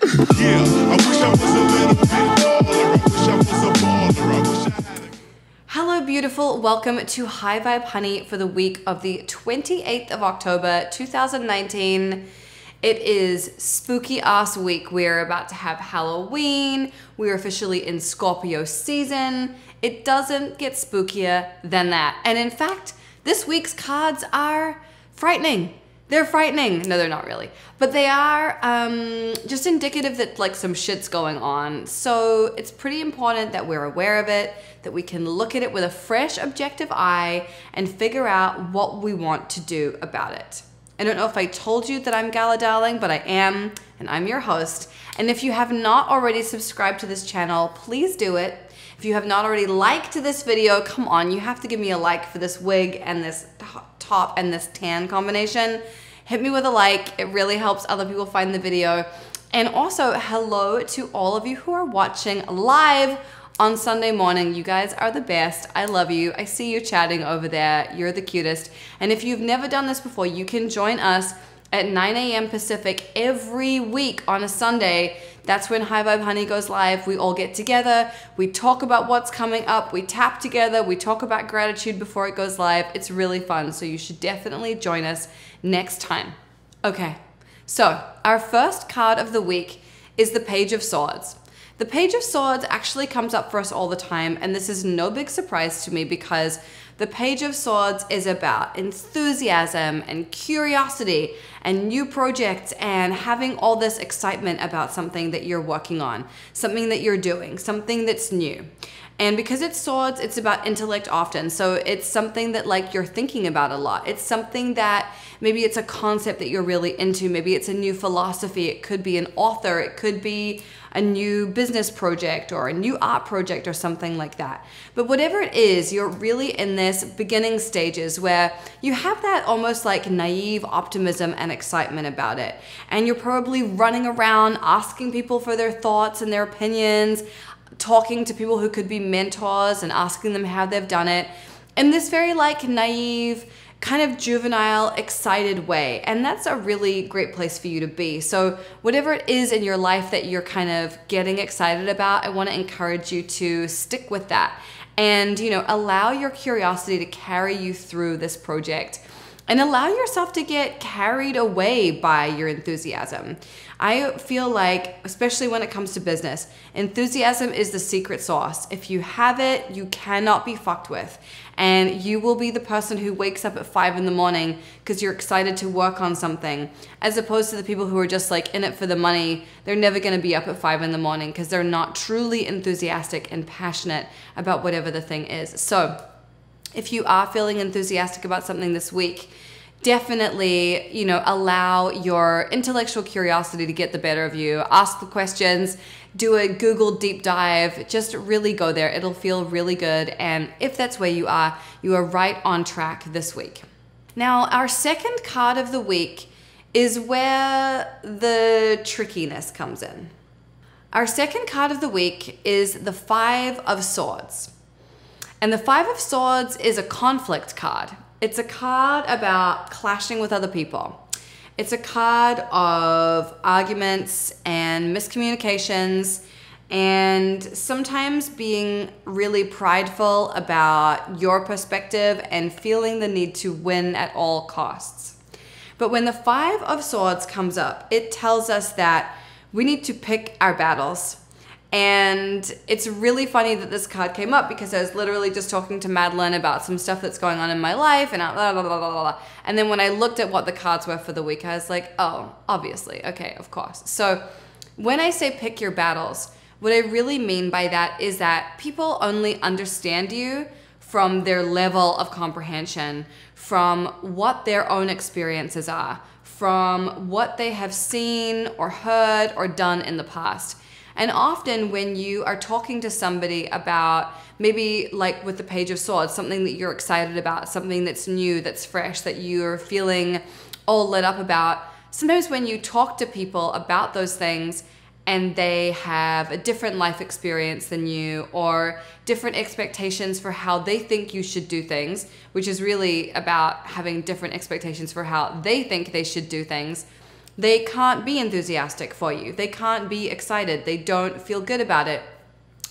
Yeah, I wish I was a little bit taller. I wish I was a baller. I wish I had a... Hello, beautiful. Welcome to High Vibe Honey for the week of the 28th of October, 2019. It is spooky ass week. We're about to have Halloween. We're officially in Scorpio season. It doesn't get spookier than that. And in fact, this week's cards are frightening. They're frightening. No, they're not really. But they are just indicative that like some shit's going on. So it's pretty important that we're aware of it, that we can look at it with a fresh, objective eye and figure out what we want to do about it. I don't know if I told you that I'm Gala Darling, but I am, and I'm your host. And if you have not already subscribed to this channel, please do it. If you have not already liked this video, come on, you have to give me a like for this wig and this top and this tan combination. Hit me with a like. It really helps other people find the video. And also, hello to all of you who are watching live on Sunday morning. You guys are the best. I love you. I see you chatting over there. You're the cutest. And if you've never done this before, you can join us at 9 a.m. Pacific every week on a Sunday. That's when High Vibe Honey goes live. We all get together. We talk about what's coming up. We tap together. We talk about gratitude before it goes live. It's really fun. So you should definitely join us next time. Okay, so our first card of the week is the Page of Swords. The Page of Swords actually comes up for us all the time, and this is no big surprise to me because the Page of Swords is about enthusiasm and curiosity and new projects and having all this excitement about something that you're working on, something that you're doing, something that's new. And because it's swords, it's about intellect often. So it's something that like you're thinking about a lot. It's something that maybe it's a concept that you're really into. Maybe it's a new philosophy. It could be an author. It could be a new business project or a new art project or something like that. But whatever it is, you're really in this beginning stages where you have that almost like naive optimism and excitement about it. And you're probably running around asking people for their thoughts and their opinions, talking to people who could be mentors and asking them how they've done it in this very like naive, kind of juvenile, excited way. And that's a really great place for you to be. So whatever it is in your life that you're kind of getting excited about, I want to encourage you to stick with that and, you know, allow your curiosity to carry you through this project and allow yourself to get carried away by your enthusiasm. I feel like, especially when it comes to business, enthusiasm is the secret sauce. If you have it, you cannot be fucked with. And you will be the person who wakes up at 5 in the morning because you're excited to work on something, as opposed to the people who are just like in it for the money. They're never gonna be up at 5 in the morning because they're not truly enthusiastic and passionate about whatever the thing is. So if you are feeling enthusiastic about something this week, definitely, you know, allow your intellectual curiosity to get the better of you. Ask the questions, do a Google deep dive, just really go there. It'll feel really good. And if that's where you are right on track this week. Now, our second card of the week is where the trickiness comes in. Our second card of the week is the Five of Swords. And the Five of Swords is a conflict card. It's a card about clashing with other people. It's a card of arguments and miscommunications and sometimes being really prideful about your perspective and feeling the need to win at all costs. But when the Five of Swords comes up, it tells us that we need to pick our battles. And it's really funny that this card came up because I was literally just talking to Madeline about some stuff that's going on in my life and blah, blah, blah, blah, blah. And then when I looked at what the cards were for the week, I was like, oh, obviously, okay, of course. So when I say pick your battles, what I really mean by that is that people only understand you from their level of comprehension, from what their own experiences are, from what they have seen or heard or done in the past. And often when you are talking to somebody about maybe like with the Page of Swords, something that you're excited about, something that's new, that's fresh, that you're feeling all lit up about, sometimes when you talk to people about those things and they have a different life experience than you or different expectations for how they think you should do things, which is really about having different expectations for how they think they should do things, They can't be enthusiastic for you. They can't be excited. They don't feel good about it.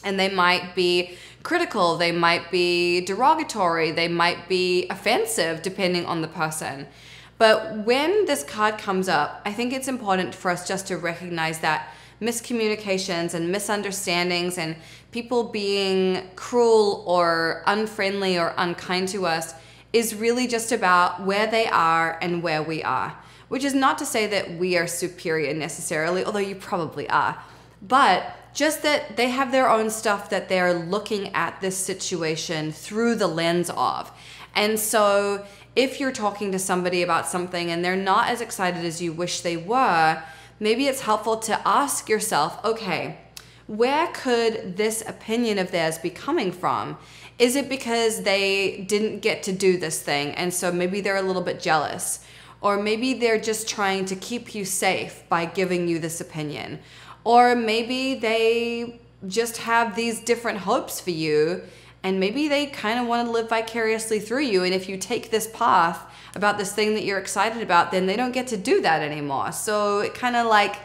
And they might be critical. They might be derogatory. They might be offensive, depending on the person. But when this card comes up, I think it's important for us just to recognize that miscommunications and misunderstandings and people being cruel or unfriendly or unkind to us is really just about where they are and where we are. Which is not to say that we are superior necessarily, although you probably are. But just that they have their own stuff that they're looking at this situation through the lens of. And so if you're talking to somebody about something and they're not as excited as you wish they were, maybe it's helpful to ask yourself, okay, where could this opinion of theirs be coming from? Is it because they didn't get to do this thing and so maybe they're a little bit jealous? Or maybe they're just trying to keep you safe by giving you this opinion. Or maybe they just have these different hopes for you and maybe they kind of want to live vicariously through you. And if you take this path about this thing that you're excited about, then they don't get to do that anymore. So it kind of like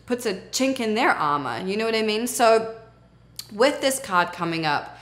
puts a chink in their armor. You know what I mean? So with this card coming up,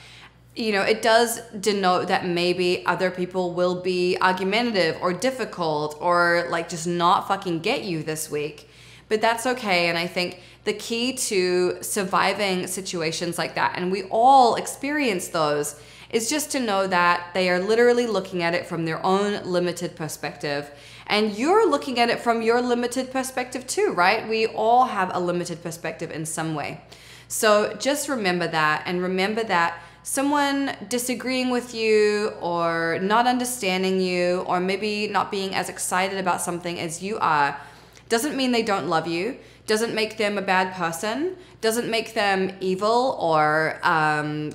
you know, it does denote that maybe other people will be argumentative or difficult or like just not fucking get you this week. But that's okay. And I think the key to surviving situations like that, and we all experience those, is just to know that they are literally looking at it from their own limited perspective. And you're looking at it from your limited perspective too, right? We all have a limited perspective in some way. So just remember that, and remember that someone disagreeing with you or not understanding you or maybe not being as excited about something as you are doesn't mean they don't love you, doesn't make them a bad person, doesn't make them evil or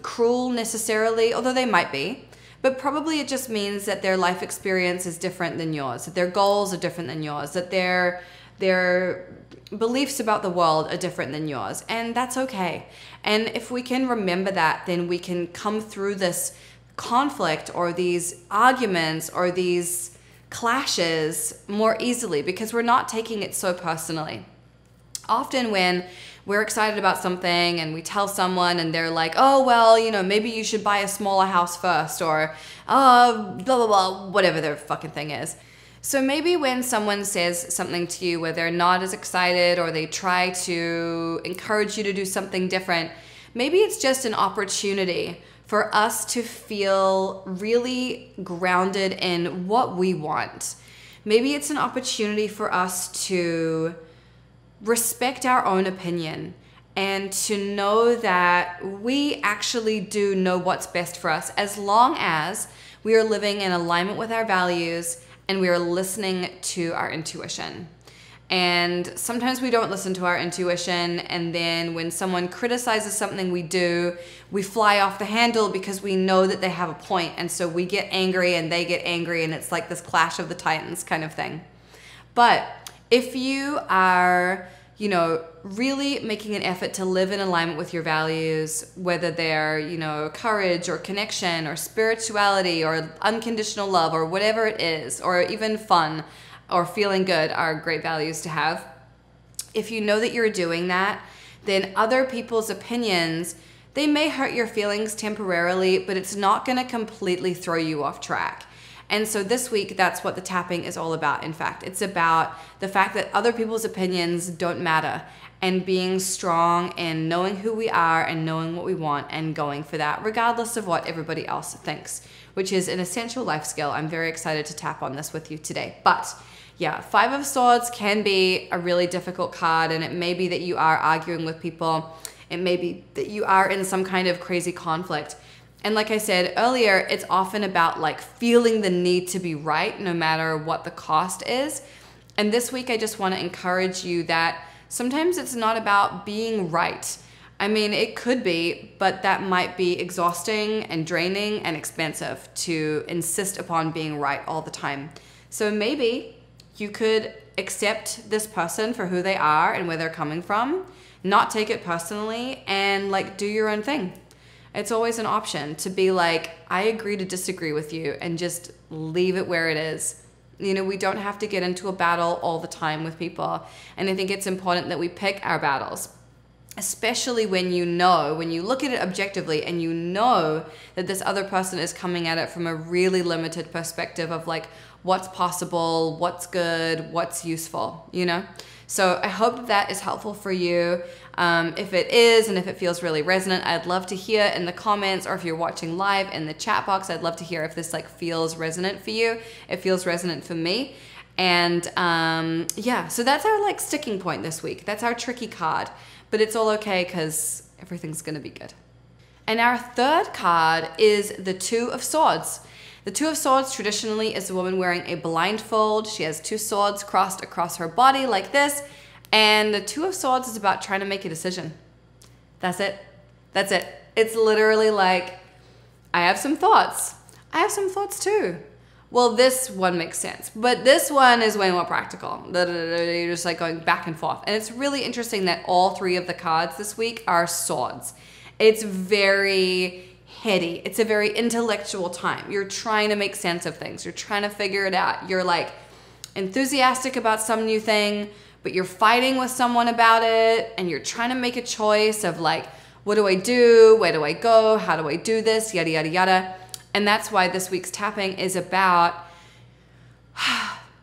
cruel necessarily, although they might be. But probably it just means that their life experience is different than yours, that their goals are different than yours, that their beliefs about the world are different than yours. And that's okay. And if we can remember that, then we can come through this conflict or these arguments or these clashes more easily because we're not taking it so personally. Often when we're excited about something and we tell someone and they're like, oh, well, you know, maybe you should buy a smaller house first, or blah, blah, blah, whatever their fucking thing is. So maybe when someone says something to you where they're not as excited or they try to encourage you to do something different, maybe it's just an opportunity for us to feel really grounded in what we want. Maybe it's an opportunity for us to respect our own opinion and to know that we actually do know what's best for us as long as we are living in alignment with our values and we are listening to our intuition. And sometimes we don't listen to our intuition, and then when someone criticizes something we do, we fly off the handle because we know that they have a point, and so we get angry and they get angry, and it's like this clash of the titans kind of thing. But if you are, you know, really making an effort to live in alignment with your values, whether they're, you know, courage or connection or spirituality or unconditional love or whatever it is, or even fun or feeling good are great values to have. If you know that you're doing that, then other people's opinions, they may hurt your feelings temporarily, but it's not going to completely throw you off track. And so this week, that's what the tapping is all about. In fact, it's about the fact that other people's opinions don't matter, and being strong and knowing who we are and knowing what we want and going for that, regardless of what everybody else thinks, which is an essential life skill. I'm very excited to tap on this with you today. But yeah, Five of Swords can be a really difficult card, and it may be that you are arguing with people. It may be that you are in some kind of crazy conflict. And like I said earlier, it's often about like feeling the need to be right no matter what the cost is. And this week, I just want to encourage you that sometimes it's not about being right. I mean, it could be, but that might be exhausting and draining and expensive to insist upon being right all the time. So maybe you could accept this person for who they are and where they're coming from, not take it personally, and like do your own thing. It's always an option to be like, I agree to disagree with you, and just leave it where it is You know, we don't have to get into a battle all the time with people. And I think it's important that we pick our battles, especially when you look at it objectively and you know that this other person is coming at it from a really limited perspective of like what's possible, what's good, what's useful, you know? So I hope that is helpful for you. If it is, and if it feels really resonant, I'd love to hear in the comments, or if you're watching live in the chat box, I'd love to hear if this like feels resonant for you. It feels resonant for me. And yeah, so that's our like sticking point this week. That's our tricky card, but it's all okay because everything's gonna be good. And our third card is the Two of Swords. The Two of Swords traditionally is a woman wearing a blindfold. She has two swords crossed across her body like this. And the Two of Swords is about trying to make a decision. That's it. That's it. It's literally like, I have some thoughts. I have some thoughts too. Well, this one makes sense, but this one is way more practical. You're just like going back and forth. And it's really interesting that all three of the cards this week are swords. It's very heady. It's a very intellectual time. You're trying to make sense of things. You're trying to figure it out. You're like enthusiastic about some new thing, but you're fighting with someone about it, and you're trying to make a choice of like, what do I do? Where do I go? How do I do this? Yada, yada, yada. And that's why this week's tapping is about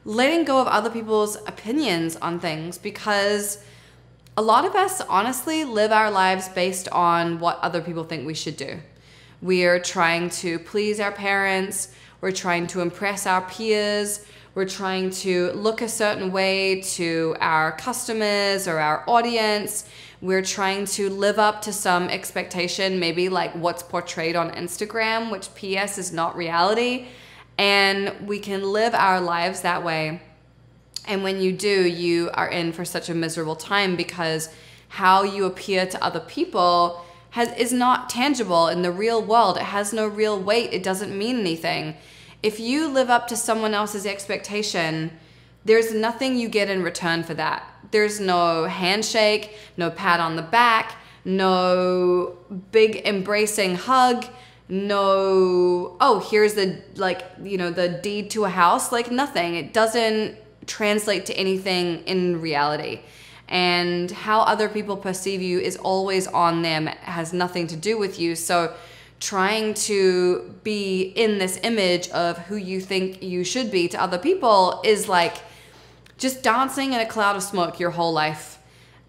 letting go of other people's opinions on things, because a lot of us honestly live our lives based on what other people think we should do. We're trying to please our parents. We're trying to impress our peers. We're trying to look a certain way to our customers or our audience. We're trying to live up to some expectation, maybe like what's portrayed on Instagram, which PS is not reality. And we can live our lives that way. And when you do, you are in for such a miserable time, because how you appear to other people is not tangible in the real world. It has no real weight. It doesn't mean anything. If you live up to someone else's expectation, there's nothing you get in return for that. There's no handshake, no pat on the back, no big embracing hug, no, oh, here's the, like, you know, the deed to a house, like nothing. It doesn't translate to anything in reality. And how other people perceive you is always on them. It has nothing to do with you. So trying to be in this image of who you think you should be to other people is like just dancing in a cloud of smoke your whole life.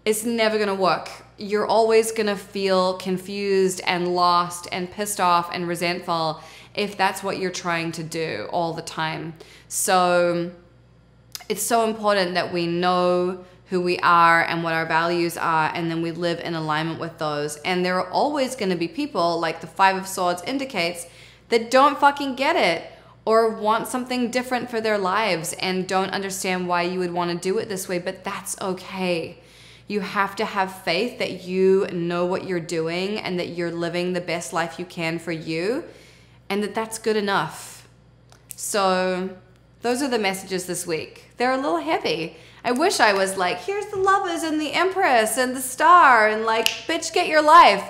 It's never gonna work. You're always gonna feel confused and lost and pissed off and resentful if that's what you're trying to do all the time. So it's so important that we know who we are and what our values are, and then we live in alignment with those. And there are always gonna be people, like the Five of Swords indicates, that don't fucking get it or want something different for their lives and don't understand why you would wanna do it this way, but that's okay. You have to have faith that you know what you're doing and that you're living the best life you can for you, and that that's good enough. So those are the messages this week. They're a little heavy. I wish I was like, here's the Lovers and the Empress and the Star and like, bitch, get your life.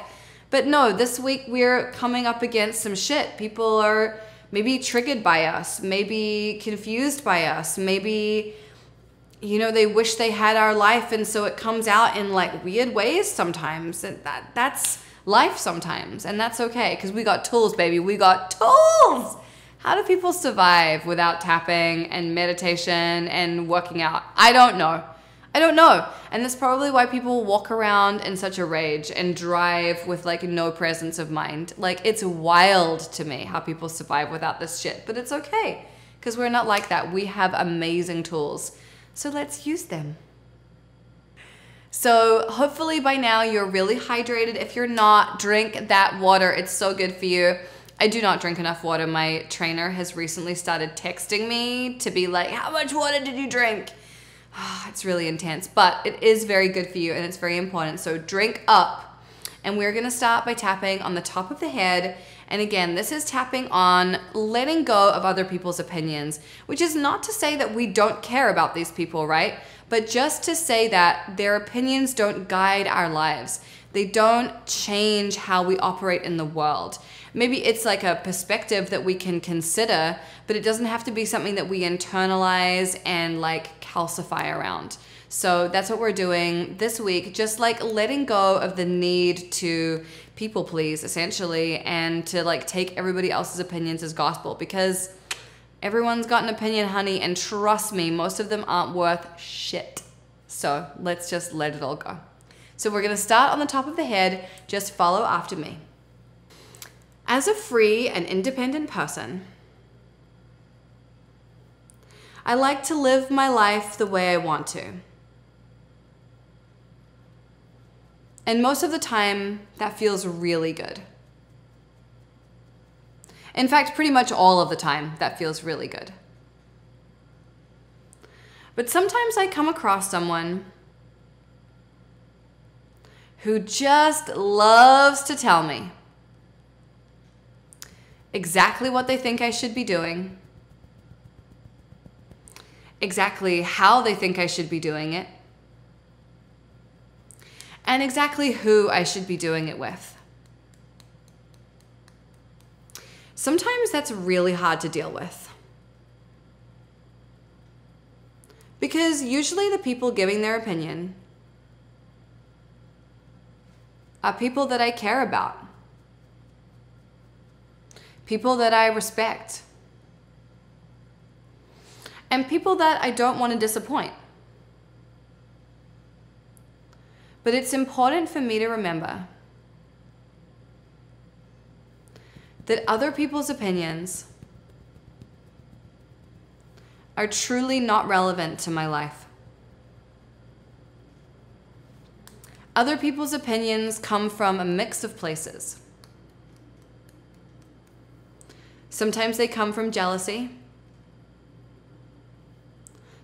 But no, this week we're coming up against some shit. People are maybe triggered by us, maybe confused by us, maybe, you know, they wish they had our life, and so it comes out in like weird ways sometimes. And that's life sometimes, and that's okay, because we got tools, baby. We got tools. How do people survive without tapping and meditation and working out? I don't know. I don't know. And that's probably why people walk around in such a rage and drive with like no presence of mind. Like, it's wild to me how people survive without this shit, but it's okay, because we're not like that. We have amazing tools. So let's use them. So hopefully by now you're really hydrated. If you're not, drink that water. It's so good for you. I do not drink enough water. My trainer has recently started texting me to be like, how much water did you drink? It's really intense, but it is very good for you and it's very important. So drink up. And we're gonna start by tapping on the top of the head. And again, this is tapping on letting go of other people's opinions, which is not to say that we don't care about these people, right? But just to say that their opinions don't guide our lives. They don't change how we operate in the world. Maybe it's like a perspective that we can consider, but it doesn't have to be something that we internalize and like calcify around. So that's what we're doing this week, just like letting go of the need to people please essentially, and to like take everybody else's opinions as gospel, because everyone's got an opinion, honey, and trust me, most of them aren't worth shit. So let's just let it all go. So we're gonna start on the top of the head, just follow after me. As a free and independent person, I like to live my life the way I want to. And most of the time, that feels really good. In fact, pretty much all of the time, that feels really good. But sometimes I come across someone who just loves to tell me exactly what they think I should be doing, exactly how they think I should be doing it, and exactly who I should be doing it with. Sometimes that's really hard to deal with, because usually the people giving their opinion are people that I care about, people that I respect, and people that I don't want to disappoint. But it's important for me to remember that other people's opinions are truly not relevant to my life. Other people's opinions come from a mix of places. Sometimes they come from jealousy.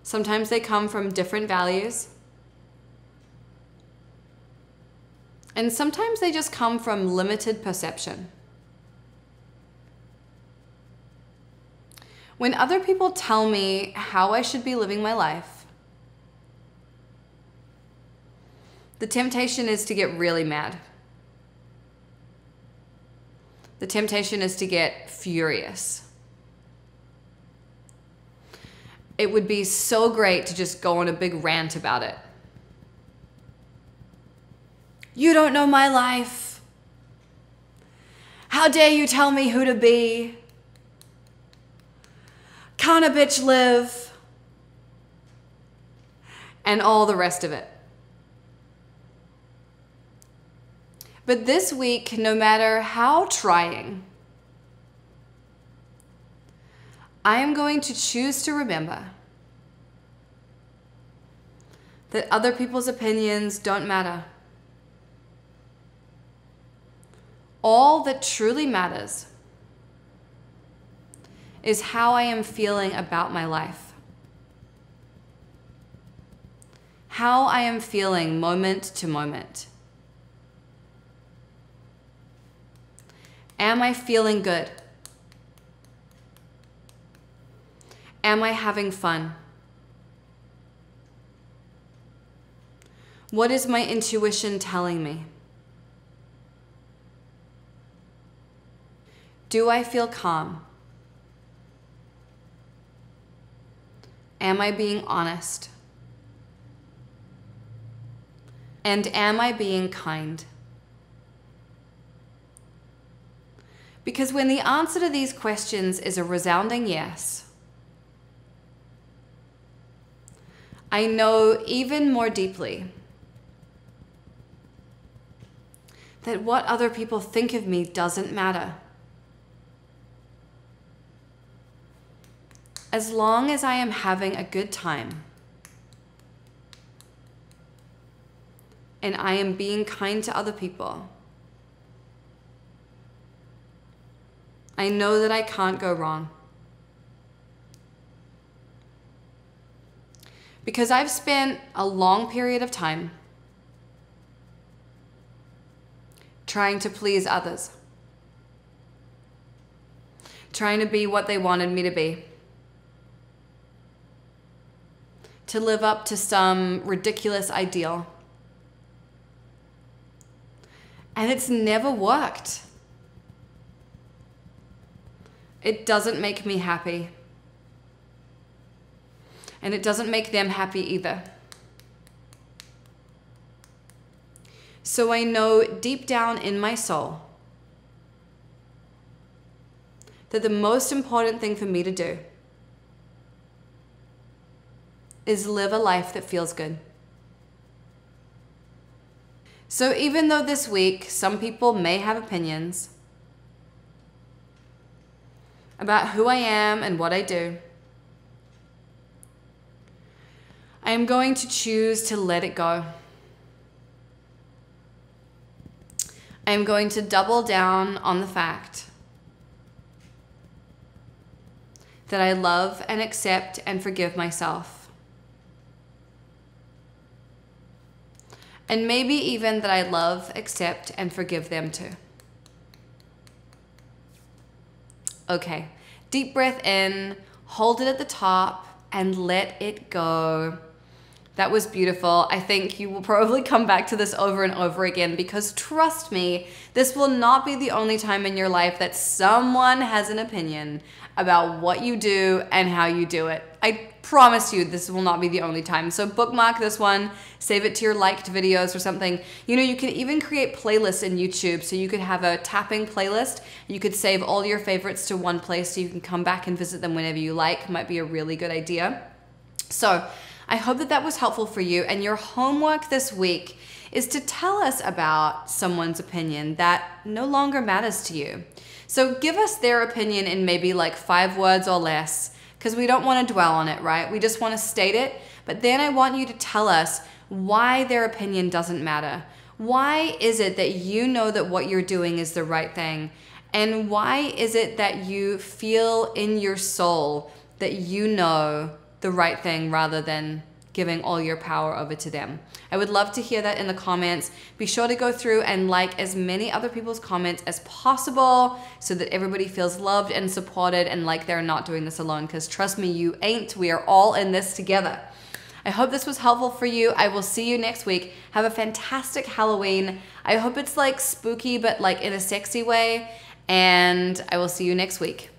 Sometimes they come from different values. And sometimes they just come from limited perception. When other people tell me how I should be living my life, the temptation is to get really mad. The temptation is to get furious. It would be so great to just go on a big rant about it. You don't know my life. How dare you tell me who to be? Can't a bitch live? And all the rest of it. But this week, no matter how trying, I am going to choose to remember that other people's opinions don't matter. All that truly matters is how I am feeling about my life. How I am feeling moment to moment. Am I feeling good? Am I having fun? What is my intuition telling me? Do I feel calm? Am I being honest? And am I being kind? Because when the answer to these questions is a resounding yes, I know even more deeply that what other people think of me doesn't matter. As long as I am having a good time and I am being kind to other people, I know that I can't go wrong. Because I've spent a long period of time trying to please others, trying to be what they wanted me to be, to live up to some ridiculous ideal. And it's never worked. It doesn't make me happy. And it doesn't make them happy either. So I know deep down in my soul that the most important thing for me to do is live a life that feels good. So even though this week some people may have opinions about who I am and what I do, I am going to choose to let it go. I am going to double down on the fact that I love and accept and forgive myself. And maybe even that I love, accept, and forgive them too. Okay, deep breath in, hold it at the top, and let it go. That was beautiful. I think you will probably come back to this over and over again because trust me, this will not be the only time in your life that someone has an opinion about what you do and how you do it. I promise you this will not be the only time. So bookmark this one, save it to your liked videos or something. You know, you can even create playlists in YouTube. So you could have a tapping playlist. You could save all your favorites to one place so you can come back and visit them whenever you like. Might be a really good idea. So I hope that that was helpful for you, and your homework this week is to tell us about someone's opinion that no longer matters to you. So give us their opinion in maybe like 5 words or less, because we don't want to dwell on it, right? We just want to state it, but then I want you to tell us why their opinion doesn't matter. Why is it that you know that what you're doing is the right thing? And why is it that you feel in your soul that you know the right thing rather than giving all your power over to them? I would love to hear that in the comments. Be sure to go through and like as many other people's comments as possible so that everybody feels loved and supported and like they're not doing this alone, because trust me, you ain't. We are all in this together. I hope this was helpful for you. I will see you next week. Have a fantastic Halloween. I hope it's like spooky but like in a sexy way, and I will see you next week.